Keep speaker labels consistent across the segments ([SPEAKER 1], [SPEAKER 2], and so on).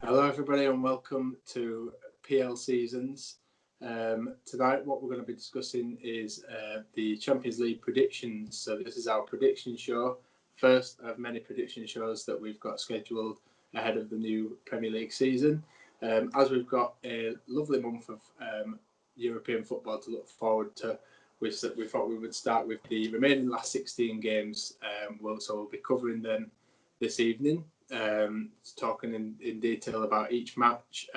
[SPEAKER 1] Hello, everybody, and welcome to PL Seasons. Tonight, what we're going to be discussing is the Champions League predictions. So, this is our prediction show, first of many prediction shows that we've got scheduled ahead of the new Premier League season. As we've got a lovely month of European football to look forward to, we thought we would start with the remaining last 16 games. So, we'll be covering them this evening. Talking in detail about each match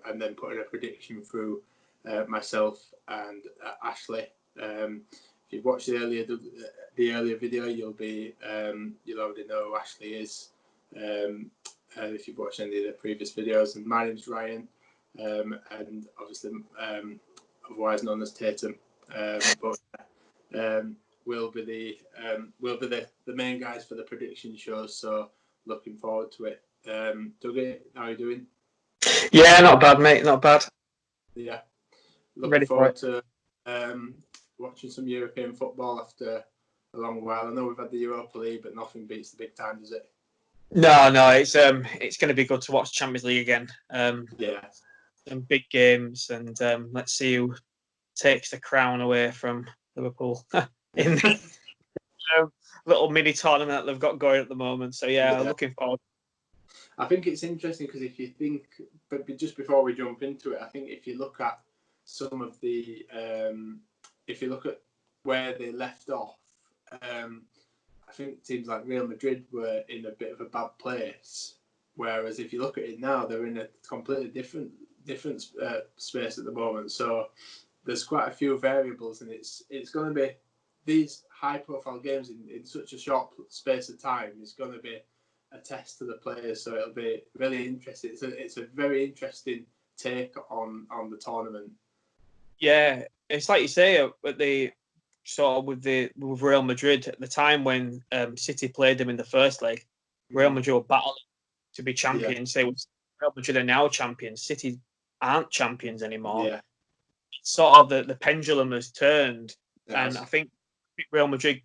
[SPEAKER 1] and then putting a prediction through myself and Ashley. If you've watched the earlier video, you'll already know who Ashley is. If you've watched any of the previous videos, and my name's Ryan, and obviously otherwise known as Tatum. We'll be the main guys for the prediction shows. So. Looking forward to it. Dougie, how are you doing?
[SPEAKER 2] Yeah, not bad, mate. Not bad.
[SPEAKER 1] Yeah. Looking forward to watching some European football after a long while. I know we've had the Europa League, but nothing beats the big time, does it?
[SPEAKER 2] No, it's going to be good to watch Champions League again.
[SPEAKER 1] Yeah.
[SPEAKER 2] Some big games, and let's see who takes the crown away from Liverpool in the little mini tournament that they've got going at the moment. So yeah. Looking forward.
[SPEAKER 1] I think it's interesting because if you think, but just before we jump into it, I think if you look at some of the, if you look at where they left off, I think teams like Real Madrid were in a bit of a bad place. Whereas if you look at it now, they're in a completely different space at the moment. So there's quite a few variables, and it's going to be these high-profile games in such a short space of time. It's going to be a test to the players, so it'll be really interesting. It's a very interesting take on the tournament.
[SPEAKER 2] Yeah, it's like you say, at the sort of with Real Madrid at the time when City played them in the first leg, Real Madrid were battling to be champions. Yeah. Real Madrid are now champions. City aren't champions anymore. Yeah. It's sort of the pendulum has turned, and I think Real Madrid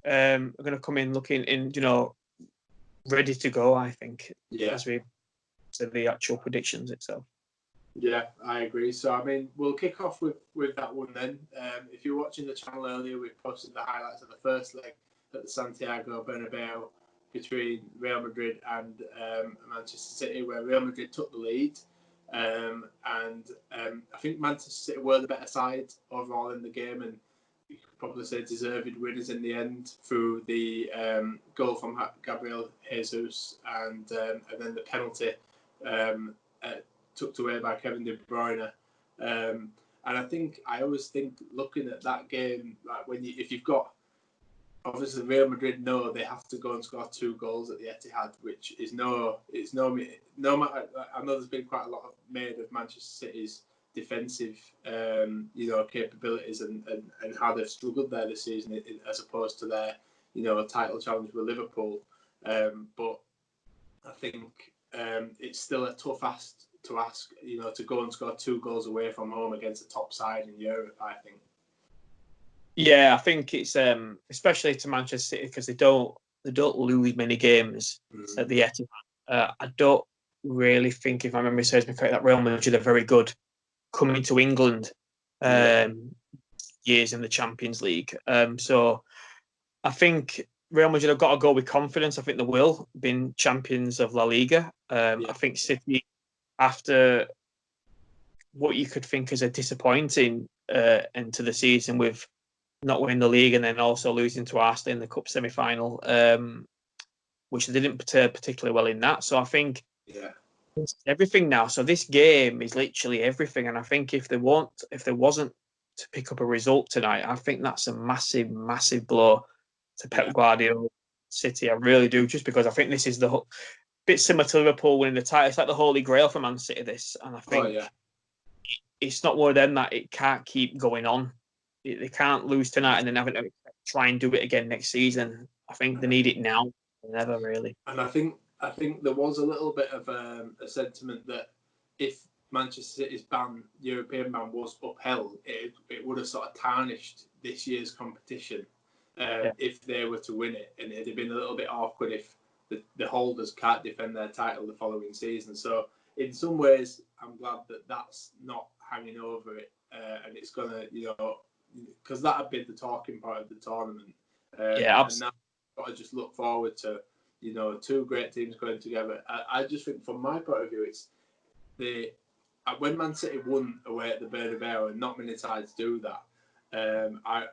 [SPEAKER 2] are going to come in looking in, ready to go. I think as we to the actual predictions itself.
[SPEAKER 1] Yeah, I agree. So, I mean, we'll kick off with that one then. If you're watching the channel earlier, we posted the highlights of the first leg at the Santiago Bernabeu between Real Madrid and Manchester City, where Real Madrid took the lead. And I think Manchester City were the better side overall in the game, and you could probably say deserved winners in the end through the goal from Gabriel Jesus and then the penalty tucked away by Kevin De Bruyne. And I always think looking at that game, like if you've got, obviously Real Madrid know they have to go and score 2 goals at the Etihad, which is no matter. I know there's been quite a lot made of Manchester City's defensive, capabilities and how they've struggled there this season, as opposed to their, title challenge with Liverpool. But I think it's still a tough ask to ask, to go and score 2 goals away from home against the top side in Europe, I think.
[SPEAKER 2] Yeah, I think it's especially to Manchester City because they don't lose many games at the Etihad. I don't really think, if my memory serves me correct, that Real Madrid are very good coming to England years in the Champions League. So I think Real Madrid have got to go with confidence. I think they will, being champions of La Liga. I think City, after what you could think is a disappointing end to the season with not winning the league and then also losing to Arsenal in the cup semi-final, which they didn't particularly well in that. So I think it's everything now. So this game is literally everything, and I think if there wasn't to pick up a result tonight, I think that's a massive, massive blow to Pep Guardiola City. I really do, just because I think this is the bit similar to Liverpool winning the title. It's like the Holy Grail for Man City, this, and I think it's not one of them that it can't keep going on. They can't lose tonight and then have to try and do it again next season. I think they need it now, never really.
[SPEAKER 1] And I think there was a little bit of a sentiment that if Manchester City's European ban was upheld, it would have sort of tarnished this year's competition if they were to win it, and it'd have been a little bit awkward if the holders can't defend their title the following season. So in some ways, I'm glad that that's not hanging over it, and it's gonna, because that had been the talking point of the tournament.
[SPEAKER 2] Yeah,
[SPEAKER 1] and now I've got to just look forward to, two great teams going together. I just think, from my point of view, it's when Man City won away at the Bernabeu, and not many sides do that. I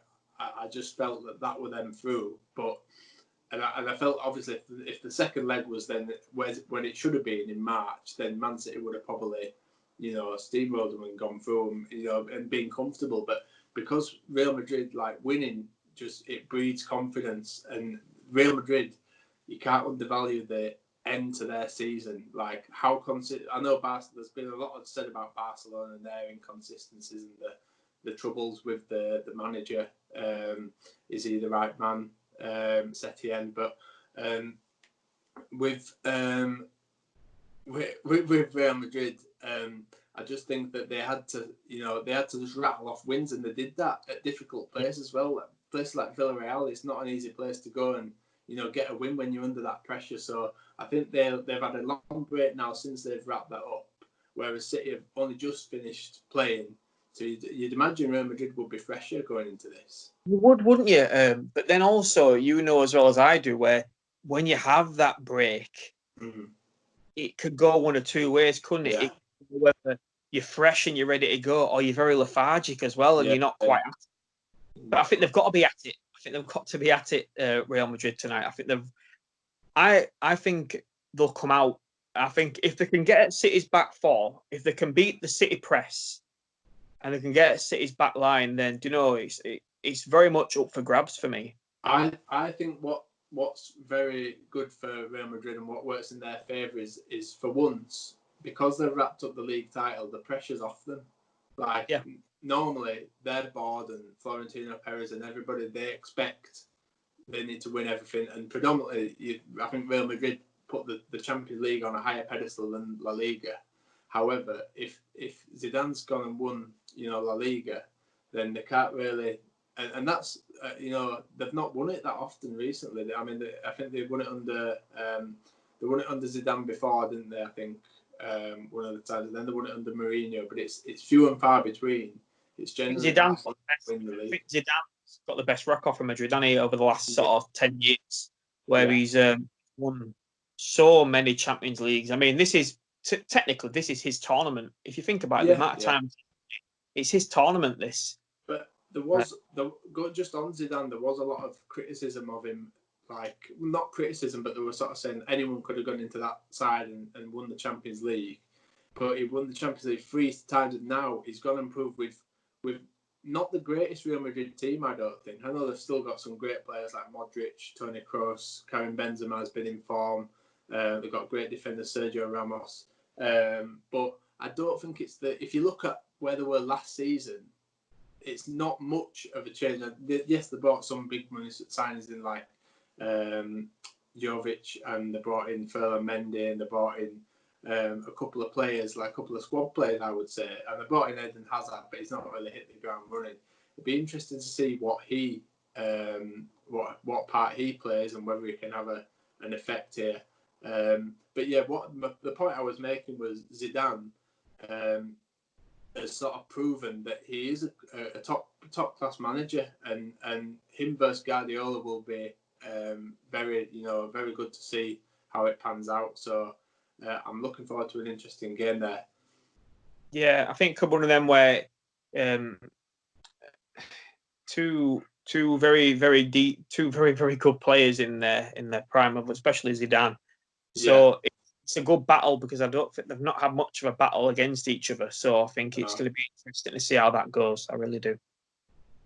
[SPEAKER 1] just felt that were them through, but. And I felt, obviously, if the second leg was then when it should have been in March, then Man City would have probably, steamrolled them and gone through them, and been comfortable. But because Real Madrid, winning, it breeds confidence. And Real Madrid, you can't undervalue the end to their season. How consistent. I know there's been a lot said about Barcelona and their inconsistencies and the troubles with the manager. Is he the right man? Setien, but with Real Madrid, I just think that they had to just rattle off wins, and they did that at difficult places as well. A place like Villarreal, it's not an easy place to go and get a win when you're under that pressure. So I think they've had a long break now since they've wrapped that up, whereas City have only just finished playing. So you'd imagine Real Madrid would be fresher going into this.
[SPEAKER 2] You would, wouldn't you? But then also, as well as I do, where when you have that break, it could go one of two ways, couldn't it?
[SPEAKER 1] Yeah.
[SPEAKER 2] Whether you're fresh and you're ready to go, or you're very lethargic as well, and you're not quite at it. But I think they've got to be at it. I think they've got to be at it, Real Madrid tonight. I think they'll come out. I think if they can get at City's back four, if they can beat the City press, and they can get at City's back line, then it's very much up for grabs for me.
[SPEAKER 1] I think what's very good for Real Madrid and what works in their favour is for once, because they've wrapped up the league title, the pressure's off them. Normally they're bored, and Florentino Perez and everybody, they expect they need to win everything, and predominantly I think Real Madrid put the Champions League on a higher pedestal than La Liga. However, if Zidane's gone and won, La Liga, then they can't really, and that's they've not won it that often recently. I mean, I think they won it under Zidane before, didn't they? I think one of the times, and then they won it under Mourinho. But it's few and far between. It's generally
[SPEAKER 2] Zidane's got the best record for Madrid, hasn't he, over the last sort of 10 years, where he's won so many Champions Leagues. I mean, this is technically his tournament. If you think about it, the amount of times, it's his tournament. This.
[SPEAKER 1] But there was just on Zidane, there was a lot of criticism of him. Not criticism, but they were sort of saying anyone could have gone into that side and won the Champions League. But he won the Champions League 3 times, and now he's gone and proved with not the greatest Real Madrid team, I don't think. I know they've still got some great players like Modric, Toni Kroos, Karim Benzema has been in form. They've got great defenders, Sergio Ramos. But I don't think it's if you look at where they were last season, it's not much of a change. Yes, they brought some big money signings in, like Jovic, and they brought in Ferland Mendy, and they brought in a couple of players, like a couple of squad players, I would say. And they brought in Eden Hazard, but he's not really hit the ground running. It'd be interesting to see what he, what part he plays, and whether he can have an effect here. But yeah, the point I was making was Zidane has sort of proven that he is a top class manager, and him versus Guardiola will be very good to see how it pans out. So I'm looking forward to an interesting game there.
[SPEAKER 2] Yeah, I think one of them where two very very good players in their prime, especially Zidane. So it's a good battle, because I don't think they've not had much of a battle against each other. So I think it's going to be interesting to see how that goes. I really do.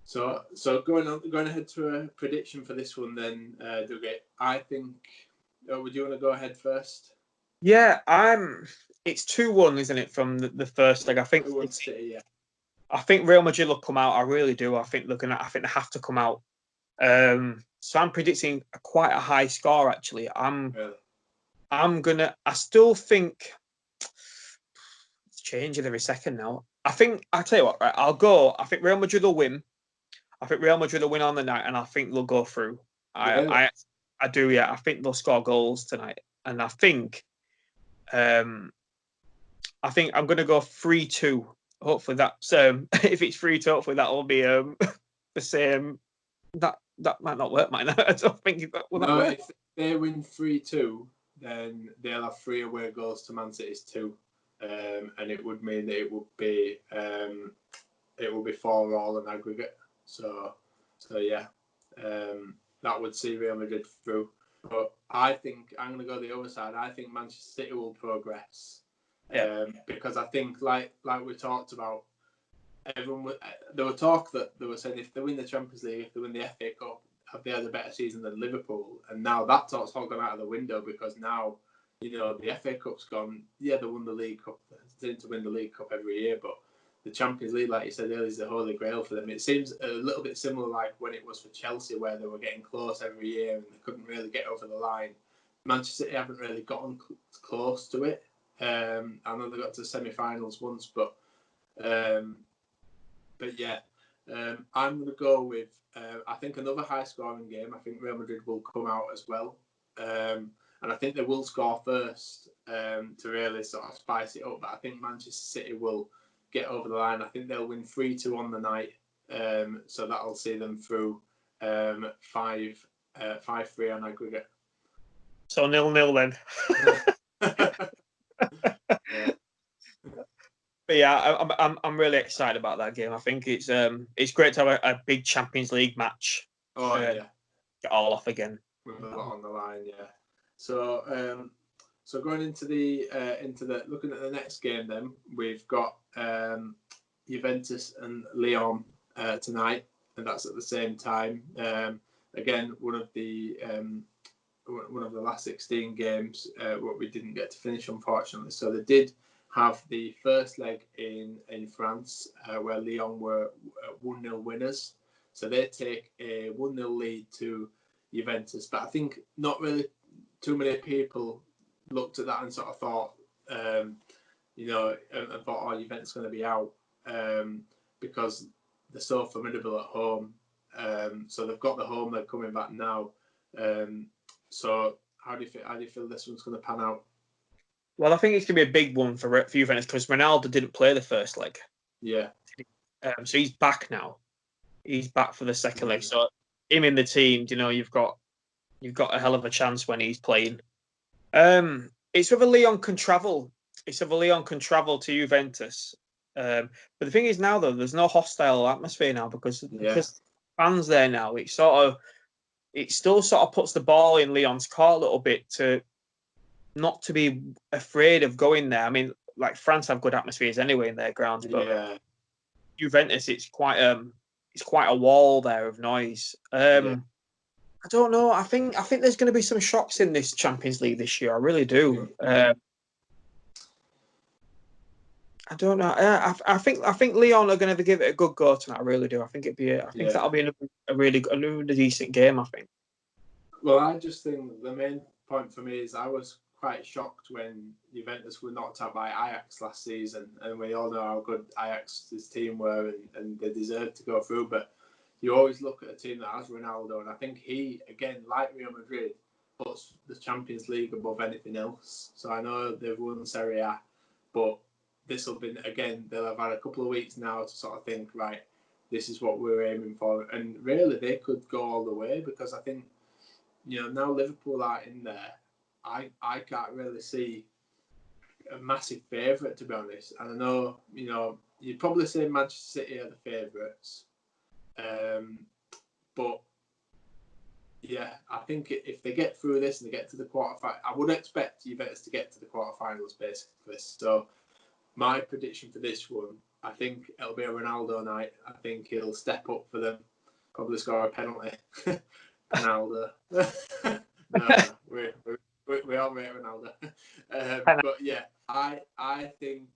[SPEAKER 1] So going ahead to a prediction for this one then, Dougie. I think. Would you want to go ahead first?
[SPEAKER 2] Yeah, it's 2-1, isn't it, from the first leg? I think. I think Real Madrid will come out. I really do. I think they have to come out. So I'm predicting quite a high score. Actually, I still think it's changing every second now. I tell you what, right? I think Real Madrid will win. I think Real Madrid will win on the night, and I think they'll go through. I do. Yeah, I think they'll score goals tonight, and I think I'm going to go 3-2. Hopefully that's if it's 3-2, hopefully that will be the same. That might not work, might not. I don't think will that work.
[SPEAKER 1] If they win 3-2, then they'll have 3 away goals to Man City's 2, and it would mean that it will be 4-all in aggregate. So yeah, that would see Real Madrid through. But I think I'm going to go the other side. I think Manchester City will progress, because I think like we talked about, there were talk that they were saying if they win the Champions League, if they win the FA Cup, have they had a better season than Liverpool? And now that talk's all gone out of the window, because now, you know, the FA Cup's gone. Yeah, they won the League Cup. They tend to win the League Cup every year, but the Champions League, like you said earlier, is the holy grail for them. It seems a little bit similar like when it was for Chelsea, where they were getting close every year and they couldn't really get over the line. Manchester City haven't really gotten close to it. I know they got to the semi-finals once, but yeah, I'm going to go with, I think, another high-scoring game. I think Real Madrid will come out as well. And I think they will score first to really sort of spice it up. But I think Manchester City will get over the line. I think they'll win 3-2 on the night. So that'll see them through 5-3 on aggregate.
[SPEAKER 2] So 0-0 then.
[SPEAKER 1] Yeah.
[SPEAKER 2] But yeah, I'm really excited about that game. I think it's great to have a big Champions League match.
[SPEAKER 1] Oh yeah,
[SPEAKER 2] get all off again
[SPEAKER 1] with a lot on the line. Yeah. So going into the looking at the next game, then we've got Juventus and Lyon tonight, and that's at the same time. Again, one of the last 16 games what we didn't get to finish, unfortunately. So they did have the first leg in France where Lyon were 1-0 winners. So they take a 1-0 lead to Juventus. But I think not really too many people looked at that and sort of thought, and thought, oh, Juventus going to be out because they're so formidable at home. So they've got the home leg coming back now. So how do you feel this one's going to pan out?
[SPEAKER 2] Well, I think it's going to be a big one for Juventus because Ronaldo didn't play the first leg.
[SPEAKER 1] Yeah.
[SPEAKER 2] So he's back now. He's back for the second leg. So him in the team, you've got a hell of a chance when he's playing. It's whether Lyon can travel. It's whether Lyon can travel to Juventus. But the thing is now, though, there's no hostile atmosphere now because fans there now. It still sort of puts the ball in Lyon's court a little bit to not to be afraid of going there. I mean, like France have good atmospheres anyway in their grounds, but Juventus, it's quite a wall there of noise. I don't know. I think there's going to be some shocks in this Champions League this year. I really do. I don't know. I think Lyon are going to give it a good go tonight. I really do. I think that'll be a really decent game. I think.
[SPEAKER 1] Well, I just think the main point for me is I was quite shocked when Juventus were knocked out by Ajax last season, and we all know how good Ajax's team were, and they deserved to go through. But you always look at a team that has Ronaldo, and I think he, again, like Real Madrid, puts the Champions League above anything else. So I know they've won Serie A, but this will be, again, they'll have had a couple of weeks now to sort of think, right, this is what we're aiming for. And really, they could go all the way because I think, now Liverpool are in there. I can't really see a massive favourite, to be honest. And I know, you'd probably say Manchester City are the favourites. But, yeah, I think if they get through this and they get to the quarterfinals, I would expect Juventus to get to the quarterfinals, basically. So my prediction for this one, I think it'll be a Ronaldo night. I think he'll step up for them, probably score a penalty. Ronaldo. No, we all rate Ronaldo. But yeah, I think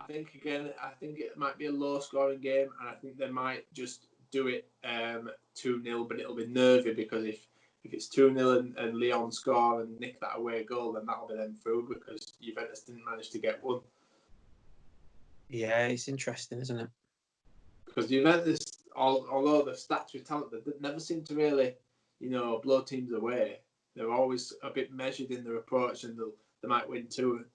[SPEAKER 1] again, I think it might be a low scoring game, and I think they might just do it 2-0, but it'll be nervy because if it's 2-0 and Lyon score and nick that away goal, then that'll be them through because Juventus didn't manage to get one.
[SPEAKER 2] Yeah, it's interesting, isn't it?
[SPEAKER 1] Because Juventus, although the stats with talent, they never seem to really blow teams away, they're always a bit measured in their approach, and they might win 1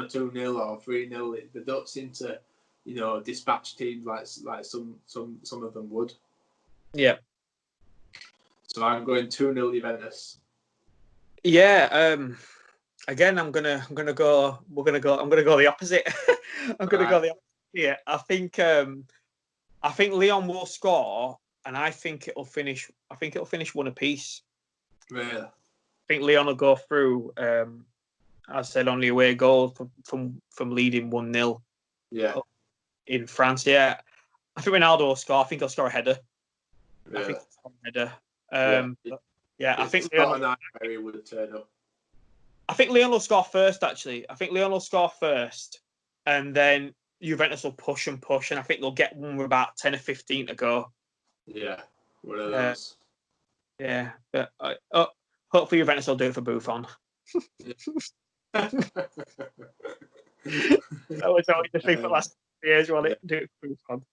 [SPEAKER 1] or 2-0 or 3-0. They don't seem to, dispatch teams like some of them would.
[SPEAKER 2] Yeah.
[SPEAKER 1] So I'm going 2-0 Juventus.
[SPEAKER 2] Yeah. Again, I'm gonna go the opposite. I'm gonna go the opposite here. I think Lyon will score, and I think it'll finish 1 apiece.
[SPEAKER 1] Really?
[SPEAKER 2] I think Lyon will go through. I said only away goal from leading 1-0.
[SPEAKER 1] Yeah.
[SPEAKER 2] In France, yeah. I think Ronaldo will score. I think he'll score a header.
[SPEAKER 1] Really?
[SPEAKER 2] I think he'll score a header. I think
[SPEAKER 1] Leon, not a night where he would turn up.
[SPEAKER 2] I think Lyon will score first. Actually, I think Lyon will score first, and then Juventus will push, and I think they'll get one with about 10 or 15 to go.
[SPEAKER 1] Yeah, one of those.
[SPEAKER 2] Yeah, but hopefully Juventus will do it for Buffon. That was always the thing for the last years, wasn't it? Do it for Buffon.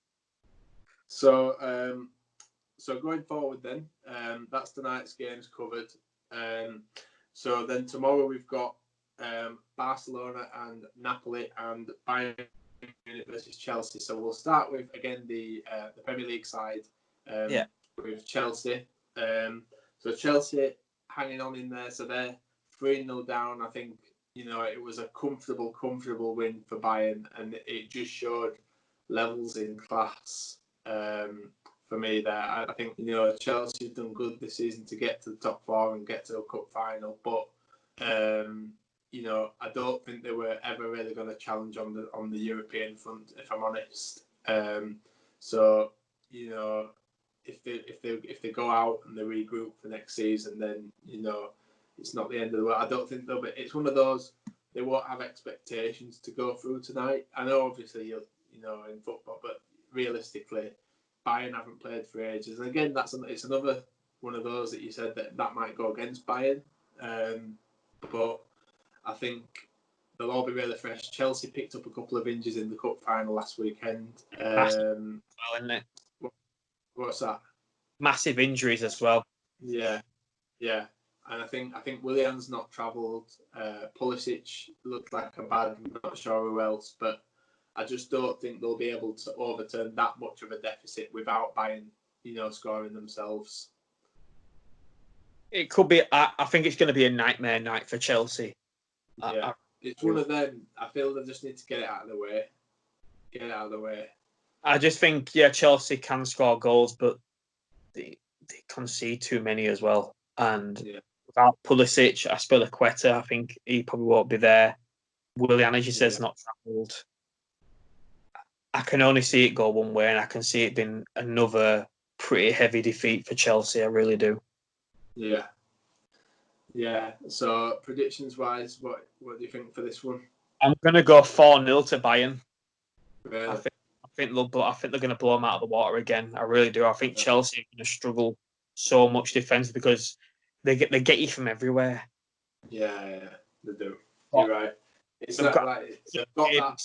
[SPEAKER 1] So going forward then, that's tonight's games covered. So then tomorrow we've got Barcelona and Napoli and Bayern Munich versus Chelsea. So we'll start with, again, the Premier League side with Chelsea. So Chelsea hanging on in there. So they're 3-0 down. I think, it was a comfortable win for Bayern, and it just showed levels in class for me there. I think, Chelsea have done good this season to get to the top 4 and get to a cup final, but I don't think they were ever really going to challenge on the European front, if I'm honest. So if they go out and they regroup for next season, then it's not the end of the world. I don't think they'll be. It's one of those, they won't have expectations to go through tonight. I know obviously in football, but realistically, Bayern haven't played for ages. And again, it's another one of those that you said that might go against Bayern. But I think they'll all be really fresh. Chelsea picked up a couple of injuries in the cup final last weekend.
[SPEAKER 2] Isn't it?
[SPEAKER 1] What's that?
[SPEAKER 2] Massive injuries as well.
[SPEAKER 1] Yeah. And I think Willian's not travelled. Pulisic looked like a bad. I'm not sure who else, but I just don't think they'll be able to overturn that much of a deficit without Bayern, scoring themselves.
[SPEAKER 2] It could be. I think it's going to be a nightmare night for Chelsea.
[SPEAKER 1] Yeah, it's one of them. I feel they just need to get it out of the way.
[SPEAKER 2] I just think, Chelsea can score goals, but they concede too many as well. And without Pulisic, Azpilicueta, I think he probably won't be there. Willian, as you said, is not travelled. I can only see it go one way, and I can see it being another pretty heavy defeat for Chelsea. I really do.
[SPEAKER 1] Yeah. So predictions wise, what do you think for this one?
[SPEAKER 2] I'm going to go 4-0 to Bayern.
[SPEAKER 1] Really?
[SPEAKER 2] I think they're going to blow them out of the water again. I really do. I think Chelsea are going to struggle so much defence because they get you from everywhere.
[SPEAKER 1] Yeah, they do. You're right. It's not like they've got that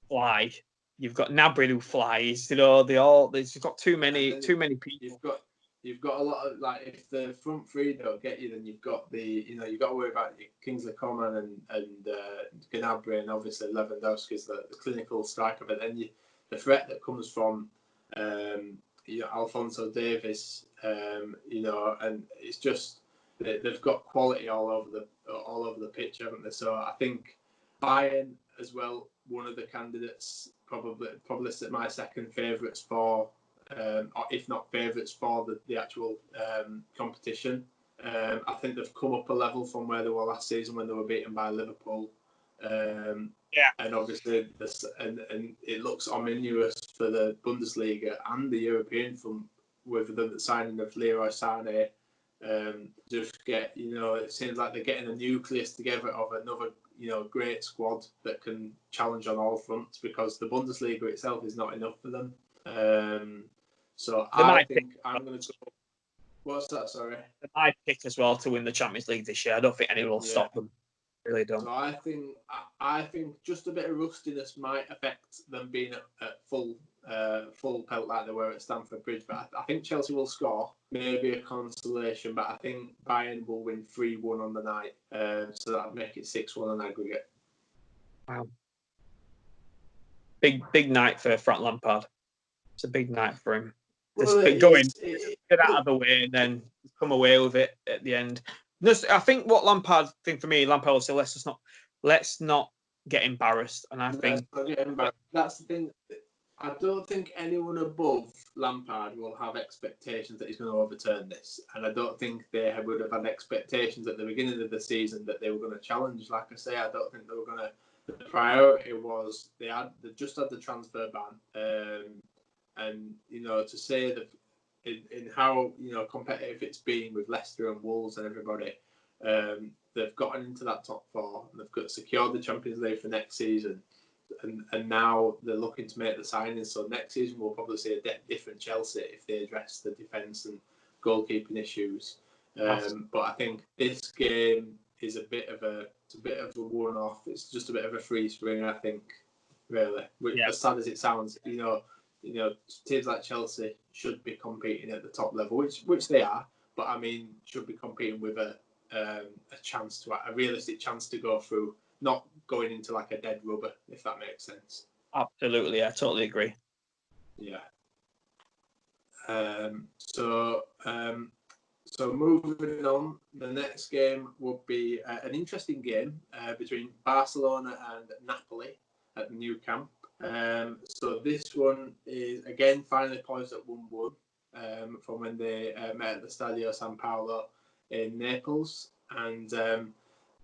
[SPEAKER 2] fly. You've got Gnabry who flies. They've got too many people.
[SPEAKER 1] You've got a lot of, like, if the front three don't get you, then you've got you've got to worry about Kingsley Coman and Gnabry, and obviously Lewandowski is the clinical striker. But then the threat that comes from Alphonso Davies, and it's just they've got quality all over the pitch, haven't they? So I think Bayern as well, one of the candidates, probably my second favourites for. Or if not favourites for the actual competition. I think they've come up a level from where they were last season when they were beaten by Liverpool. And obviously, and it looks ominous for the Bundesliga and the European front with the signing of Leroy Sané. Just get, it seems like they're getting a nucleus together of another, great squad that can challenge on all fronts, because the Bundesliga itself is not enough for them. So I think I'm going to go. What's that? Sorry.
[SPEAKER 2] They might pick as well to win the Champions League this year. I don't think anyone will stop them. Really don't.
[SPEAKER 1] So I think just a bit of rustiness might affect them being at full full pelt like they were at Stamford Bridge. But I think Chelsea will score, maybe a consolation. But I think Bayern will win 3-1 on the night, so that'll make it 6-1 on aggregate.
[SPEAKER 2] Wow. Big night for Frank Lampard. It's a big night for him.
[SPEAKER 1] Well,
[SPEAKER 2] Get out of the way and then come away with it at the end. I think what Lampard thing for me, Lampard will say, let's not get embarrassed. And I think
[SPEAKER 1] that's the thing. I don't think anyone above Lampard will have expectations that he's going to overturn this, and I don't think they would have had expectations at the beginning of the season that they were going to challenge. Like I say, I don't think they were going to. The priority was they just had the transfer ban, and to say that in how competitive it's been with Leicester and Wolves and everybody, they've gotten into that top four and they've secured the Champions League for next season, and now they're looking to make the signings. So next season we'll probably see a different Chelsea if they address the defence and goalkeeping issues. But I think this game is a bit of a one-off. It's just a bit of a free swing, I think, really. As sad as it sounds, teams like Chelsea should be competing at the top level, which they are. But I mean, should be competing with a realistic chance to go through, not going into like a dead rubber, if that makes sense.
[SPEAKER 2] Absolutely, I totally agree.
[SPEAKER 1] Yeah. So moving on, the next game would be an interesting game between Barcelona and Napoli at the Nou Camp. So this one is again finally poised at 1-1 from when they met at the Stadio San Paolo in Naples, and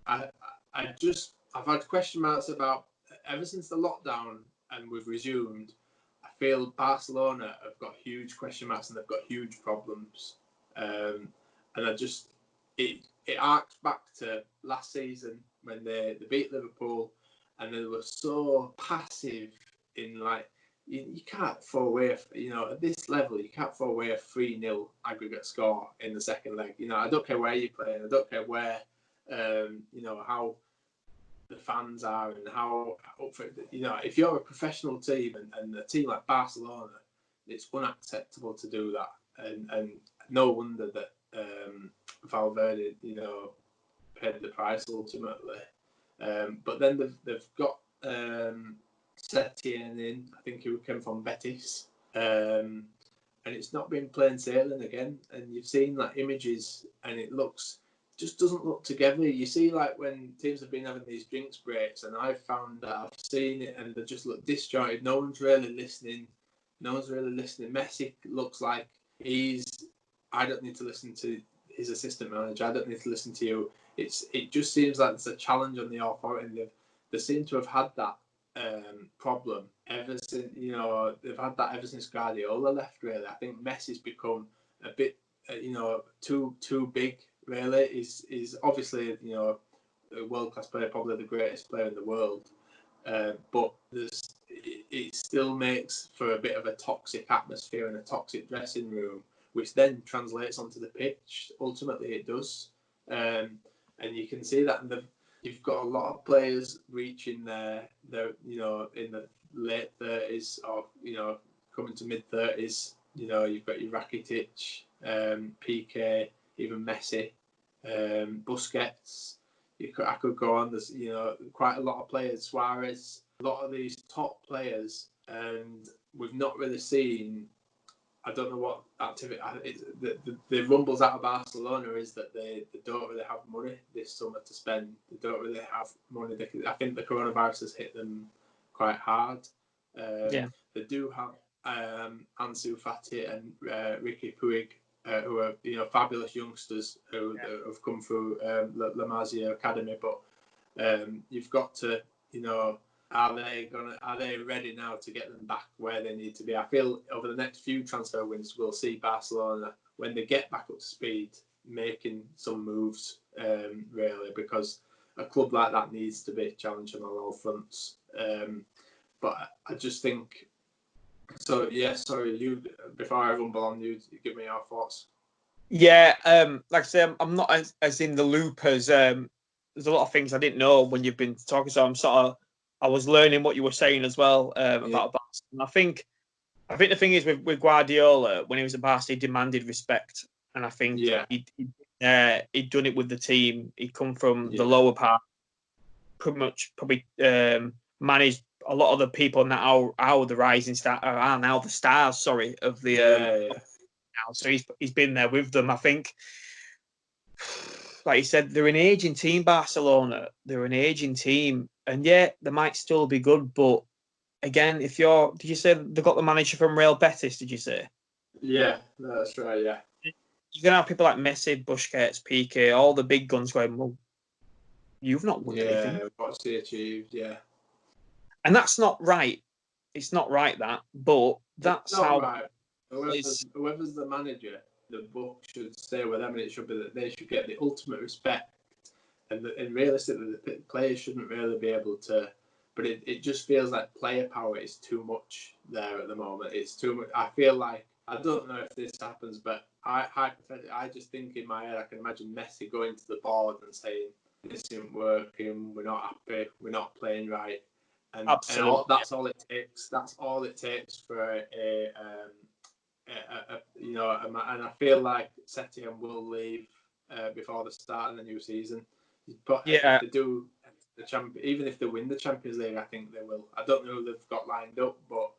[SPEAKER 1] I've had question marks about ever since the lockdown and we've resumed. I feel Barcelona have got huge question marks and they've got huge problems. And it arcs back to last season when they beat Liverpool and they were so passive in you can't throw away, at this level, you can't throw away a 3-0 aggregate score in the second leg. I don't care where you're playing, I don't care where, how the fans are and how up for it. If you're a professional team and a team like Barcelona, it's unacceptable to do that. And no wonder that Valverde, paid the price ultimately. But then they've got Setien in, I think, who came from Betis, and it's not been plain sailing again. And you've seen images, and it just doesn't look together. You see, when teams have been having these drinks breaks, and I've found that I've seen it, and they just look disjointed. No one's really listening. Messi looks like I don't need to listen to his assistant manager. I don't need to listen to you. It just seems like there's a challenge on the authority, and they seem to have had that problem ever since. They've had that ever since Guardiola left. Really, I think Messi's become a bit, too big. Really, he's obviously a world-class player, probably the greatest player in the world. But it still makes for a bit of a toxic atmosphere and a toxic dressing room, which then translates onto the pitch. Ultimately, it does, and you can see that. You've got a lot of players reaching their in the late 30s or coming to mid 30s. You've got your Rakitic, Piqué, even Messi, Busquets. I could go on. There's quite a lot of players. Suarez, a lot of these top players, and we've not really seen. I don't know what activity. The rumbles out of Barcelona is that they don't really have money this summer to spend. They don't really have money. I think the coronavirus has hit them quite hard. They do have Ansu Fati and Ricky Puig, who are fabulous youngsters who have come through La Masia Academy. But you've got to Are they ready now to get them back where they need to be? I feel over the next few transfer windows we'll see Barcelona, when they get back up to speed, making some moves, really, because a club like that needs to be challenging on all fronts. But I just think so. Yeah, sorry, you before I rumble on, you give me your thoughts.
[SPEAKER 2] Yeah, like I say, I'm not as in the loop as there's a lot of things I didn't know when you've been talking, so I was learning what you were saying as well about Barcelona. I think I think the thing is with Guardiola, when he was at Barca, he demanded respect, and I think he'd done it with the team. He'd come from the lower part, pretty much probably managed a lot of the people now are the rising star are now the stars. Sorry, of the now. So he's been there with them. I think, like you said, they're an aging team. Barcelona, they're an aging team, and they might still be good, but again, did you say they got the manager from Real Betis? Did you say?
[SPEAKER 1] Yeah, that's right. Yeah,
[SPEAKER 2] you're gonna have people like Messi, Busquets, Piqué, all the big guns going. Well, you've not won anything.
[SPEAKER 1] Yeah, what's he achieved? Yeah,
[SPEAKER 2] and that's not right. It's not right but that's
[SPEAKER 1] it's not
[SPEAKER 2] how.
[SPEAKER 1] right. Whoever's the manager, the book should stay with them, and it should be that they should get the ultimate respect. And realistically, the players shouldn't really be able to. But it just feels like player power is too much there at the moment. It's too much. I feel like, I don't know if this happens, but I just think in my head, I can imagine Messi going to the board and saying, this isn't working, we're not happy, we're not playing right. And that's all it takes. That's all it takes for and I feel like Setien will leave before the start of the new season. But if they do even if they win the Champions League, I think they will. I don't know who they've got lined up, but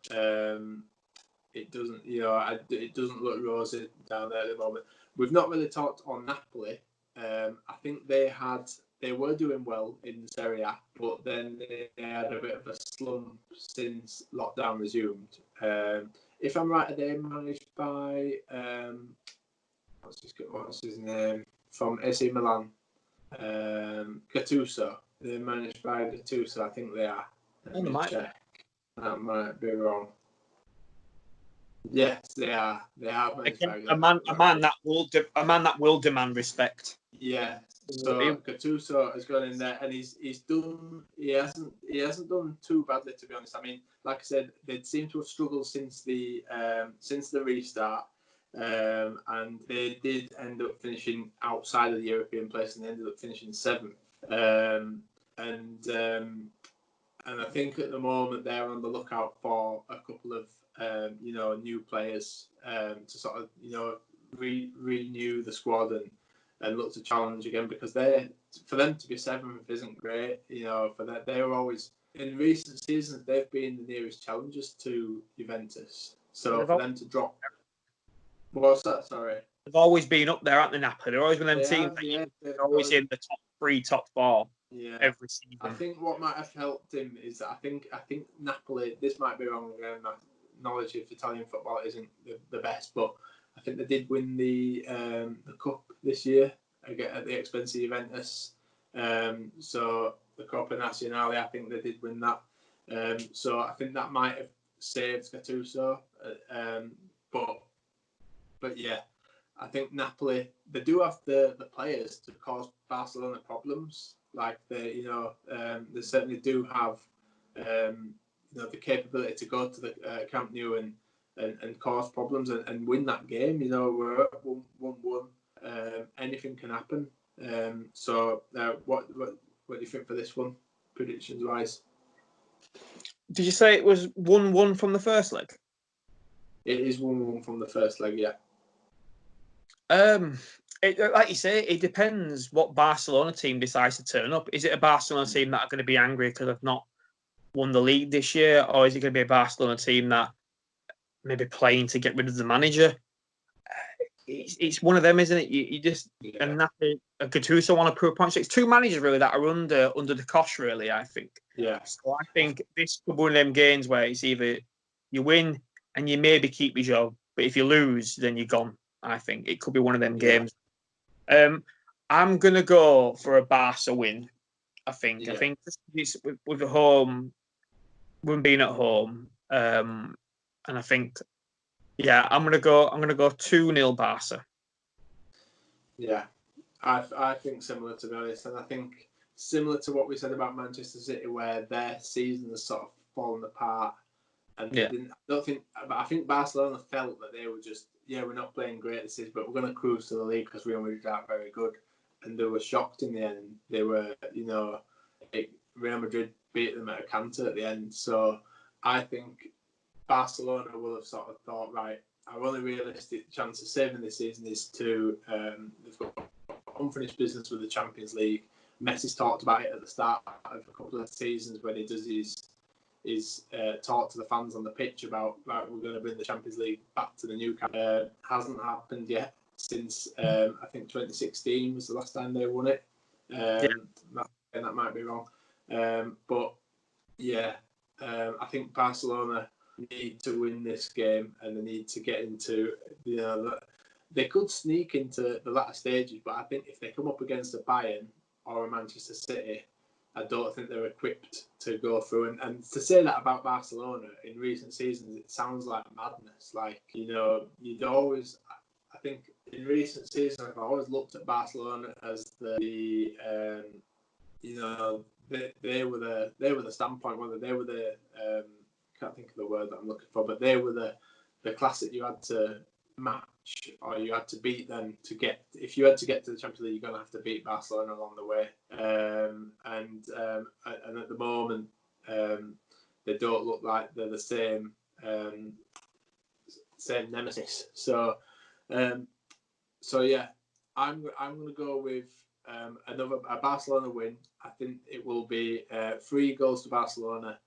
[SPEAKER 1] it doesn't, it doesn't look rosy down there at the moment. We've not really talked on Napoli. I think they were doing well in Serie A, but then they had a bit of a slump since lockdown resumed. If I'm right, are they managed by what's his name from AC Milan? Gattuso. They're managed by Gattuso. I think they are. Let me check. That might be wrong. Yes, they are. They are managed by
[SPEAKER 2] a man that will demand respect.
[SPEAKER 1] Yeah. So Gattuso has gone in there, and he's done. He hasn't done too badly, to be honest. I mean, like I said, they seem to have struggled since the restart. And they did end up finishing outside of the European place, and they ended up finishing 7th. And I think at the moment they're on the lookout for a couple of new players to sort of renew the squad and look to challenge again, because for them to be 7th isn't great. For that, they were always in recent seasons they've been the nearest challengers to Juventus. So for them to drop. What's that? Sorry.
[SPEAKER 2] They've always been up there at the Napoli. They're always one of them teams. They're always in the top 3, top 4.
[SPEAKER 1] Yeah.
[SPEAKER 2] Every season.
[SPEAKER 1] I think what might have helped him is that I think Napoli. This might be wrong again. My knowledge of Italian football isn't the best, but I think they did win the cup this year again at the expense of Juventus. So the Coppa Nazionale, I think they did win that. So I think that might have saved Gattuso. But yeah, I think Napoli, they do have the players to cause Barcelona problems. Like they certainly do have the capability to go to the Camp Nou and cause problems and win that game. We're at 1-1. Anything can happen. So what do you think for this one, predictions wise?
[SPEAKER 2] Did you say it was 1-1 from the first leg?
[SPEAKER 1] It is 1-1 from the first leg, yeah.
[SPEAKER 2] Like you say, it depends what Barcelona team decides to turn up. Is it a Barcelona team that are going to be angry because they've not won the league this year, or is it going to be a Barcelona team that maybe playing to get rid of the manager? It's one of them, isn't it? You just and Gattuso want to prove points. It's 2 managers really that are under the cosh, really. I think.
[SPEAKER 1] Yeah.
[SPEAKER 2] So I think this could be one of them games where it's either you win and you maybe keep your job, but if you lose, then you're gone. I think it could be one of them games. I'm gonna go for a Barca win. I think it's with the home, when being at home, and I think, I'm gonna go 2-0 Barca.
[SPEAKER 1] Yeah, I think similar, to be honest, and I think similar to what we said about Manchester City, where their season has sort of fallen apart, and I think Barcelona felt that they were just, we're not playing great this season, but we're going to cruise to the league because Real Madrid aren't very good, and they were shocked in the end. They were, Real Madrid beat them at a canter at the end. So I think Barcelona will have sort of thought, right, our only realistic chance of saving this season is to they've got unfinished business with the Champions League. Messi's talked about it at the start of a couple of seasons when he does his talk to the fans on the pitch about, right, we're going to bring the Champions League back to the Nou Camp. Hasn't happened yet since I think 2016 was the last time they won it. That might be wrong, but yeah, I think Barcelona need to win this game, and they need to get into they could sneak into the latter stages, but I think if they come up against a Bayern or a Manchester City, I don't think they're equipped to go through. And to say that about Barcelona in recent seasons, it sounds like madness. Like, you'd always, I think in recent seasons, I've always looked at Barcelona as they were the standpoint, whether they were the can't think of the word that I'm looking for, but they were the class that you had to match, or you had to beat them to get. If you had to get to the Champions League, you're going to have to beat Barcelona along the way. And at the moment, they don't look like they're the same nemesis. So yeah, I'm going to go with a Barcelona win. I think it will be 3 goals to Barcelona,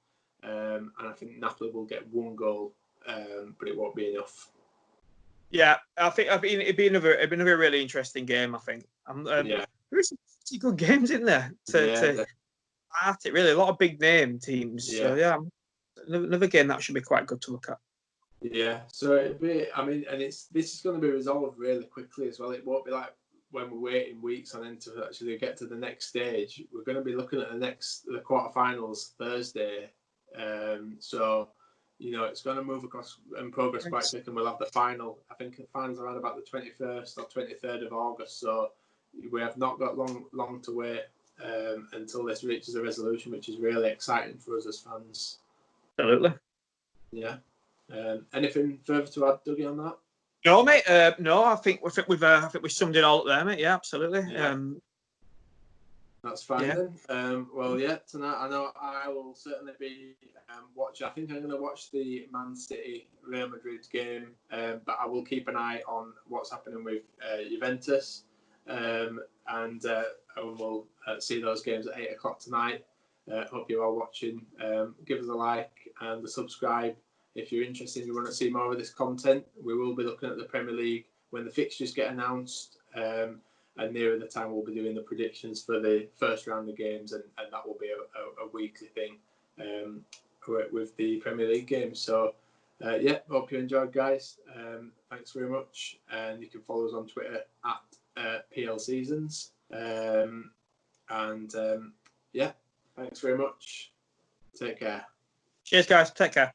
[SPEAKER 1] and I think Napoli will get 1 goal, but it won't be enough.
[SPEAKER 2] Yeah, I think it'd be another really interesting game. I think. There's some pretty good games in there to start it. Really, a lot of big name teams. Yeah. So yeah, another game that should be quite good to look at.
[SPEAKER 1] Yeah. So it'd be. I mean, and this is going to be resolved really quickly as well. It won't be like when we're waiting weeks on end to actually get to the next stage. We're going to be looking at the quarterfinals Thursday. So, it's going to move across and progress quite quick, and we'll have the final. I think the final's around about the 21st or 23rd of August. So we have not got long to wait until this reaches a resolution, which is really exciting for us as fans.
[SPEAKER 2] Absolutely.
[SPEAKER 1] Yeah. Anything further to add, Dougie, on that?
[SPEAKER 2] No, mate. No, I think we've summed it all up there, mate. Yeah, absolutely.
[SPEAKER 1] Yeah. That's fine then. Well, yeah, tonight I know I will certainly be watching. I think I'm going to watch the Man City Real Madrid game, but I will keep an eye on what's happening with Juventus, and we'll see those games at 8:00 tonight. Hope you're all watching. Give us a like and a subscribe if you're interested. You want to see more of this content. We will be looking at the Premier League when the fixtures get announced. And nearer the time, we'll be doing the predictions for the first round of games, and that will be a weekly thing with the Premier League games. So, hope you enjoyed, guys. Thanks very much. And you can follow us on Twitter at PL Seasons. Thanks very much. Take care.
[SPEAKER 2] Cheers, guys. Take care.